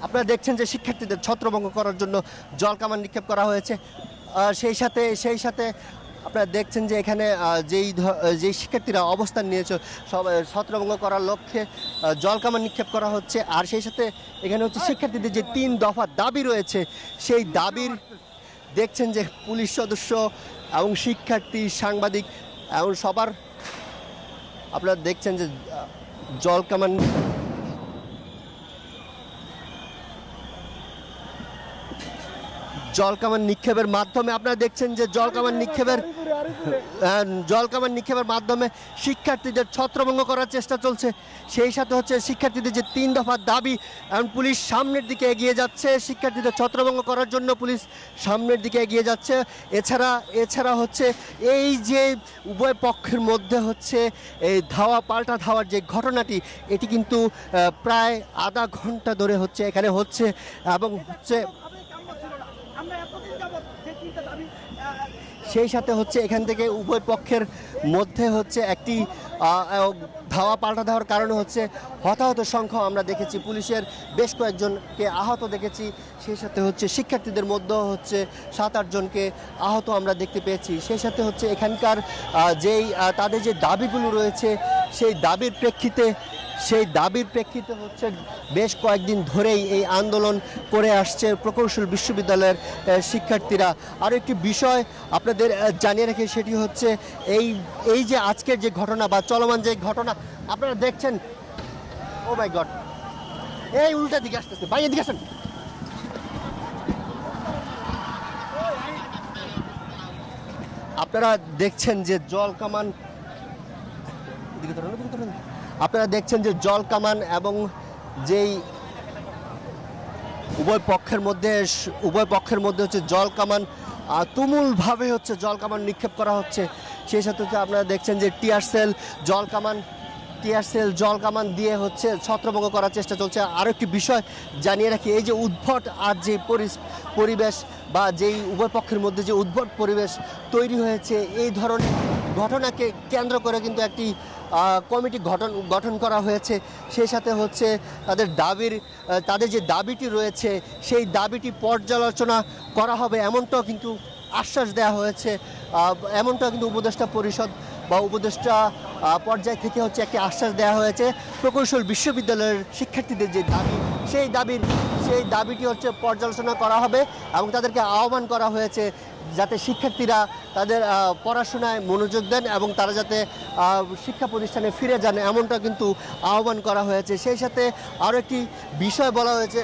আপনারা দেখছেন যে শিক্ষার্থীদের ছত্রভঙ্গ করার জন্য জলকামান নিক্ষেপ করা হয়েছে। সেই সাথে আপনারা দেখছেন যে এখানে যেই শিক্ষার্থীরা অবস্থান নিয়েছে সব ছত্রভঙ্গ করার লক্ষ্যে জলকামান নিক্ষেপ করা হচ্ছে। আর সেই সাথে এখানে হচ্ছে শিক্ষার্থীদের যে 3 দফা দাবি রয়েছে, সেই দাবির দেখছেন যে পুলিশ সদস্য এবং শিক্ষার্থী, সাংবাদিক এবং সবার আপনারা দেখছেন যে জলকামান নিক্ষেপের মাধ্যমে আপনারা দেখছেন যে জলকামান নিক্ষেপের মাধ্যমে শিক্ষার্থীদের ছত্রভঙ্গ করার চেষ্টা চলছে। সেই সাথে হচ্ছে শিক্ষার্থীদের যে 3 দফা দাবি, এবং পুলিশ সামনের দিকে এগিয়ে যাচ্ছে শিক্ষার্থীদের ছত্রভঙ্গ করার জন্য, পুলিশ সামনের দিকে এগিয়ে যাচ্ছে। এছাড়া হচ্ছে এই যে উভয় পক্ষের মধ্যে হচ্ছে এই পাল্টা ধাওয়ার যে ঘটনাটি, এটি কিন্তু প্রায় আধা ঘন্টা ধরে হচ্ছে এখানে হচ্ছে এবং হচ্ছে সেই সাথে হচ্ছে এখান থেকে উভয় পক্ষের মধ্যে হচ্ছে একটি পাল্টা ধাওয়ার কারণে হচ্ছে হতাহত সংখ্যা আমরা দেখেছি, পুলিশের বেশ কয়েকজনকে আহত দেখেছি। সেই সাথে হচ্ছে শিক্ষার্থীদের মধ্যেও হচ্ছে 7-8 জনকে আহত আমরা দেখতে পেয়েছি। সেই সাথে হচ্ছে এখানকার তাদের যে দাবিগুলো রয়েছে, সেই দাবির প্রেক্ষিতে হচ্ছে বেশ কয়েকদিন ধরেই এই আন্দোলন করে আসছে প্রকৌশল বিশ্ববিদ্যালয়ের শিক্ষার্থীরা। আরও একটি বিষয় আপনাদের জানিয়ে রাখি, সেটি হচ্ছে এই যে আজকের যে ঘটনা বা চলমান যে ঘটনা আপনারা দেখছেন, ও মাই গড, এই উল্টা দিকে আসতেছে, ভাই এদিকে আসেন। আপনারা দেখছেন যে জলকামান এবং যেই উভয় পক্ষের মধ্যে হচ্ছে জলকামান তুমুলভাবে হচ্ছে জলকামান নিক্ষেপ করা হচ্ছে। সেই সাথে হচ্ছে আপনারা দেখছেন যে টিয়ার সেল জলকামান দিয়ে হচ্ছে ছত্রভঙ্গ করার চেষ্টা চলছে। আরও একটি বিষয় জানিয়ে রাখি, এই যে উদ্ভট আর যে পরিবেশ বা যেই উভয় পক্ষের মধ্যে যে উদ্ভট পরিবেশ তৈরি হয়েছে, এই ধরনের ঘটনাকে কেন্দ্র করে কিন্তু একটি কমিটি গঠন করা হয়েছে। সেই সাথে হচ্ছে তাদের যে দাবিটি রয়েছে, সেই দাবিটি পর্যালোচনা করা হবে এমনটাও কিন্তু আশ্বাস দেওয়া হয়েছে। এমনটাও কিন্তু উপদেষ্টা পরিষদ বা উপদেষ্টা পর্যায় থেকে হচ্ছে একটি আশ্বাস দেওয়া হয়েছে। প্রকৌশল বিশ্ববিদ্যালয়ের শিক্ষার্থীদের যে দাবি, সেই দাবিটি হচ্ছে পর্যালোচনা করা হবে এবং তাদেরকে আহ্বান করা হয়েছে যাতে শিক্ষার্থীরা তাদের পড়াশোনায় মনোযোগ দেন এবং তারা যাতে শিক্ষা প্রতিষ্ঠানে ফিরে যান, এমনটা কিন্তু আহ্বান করা হয়েছে। সেই সাথে আরও একটি বিষয় বলা হয়েছে,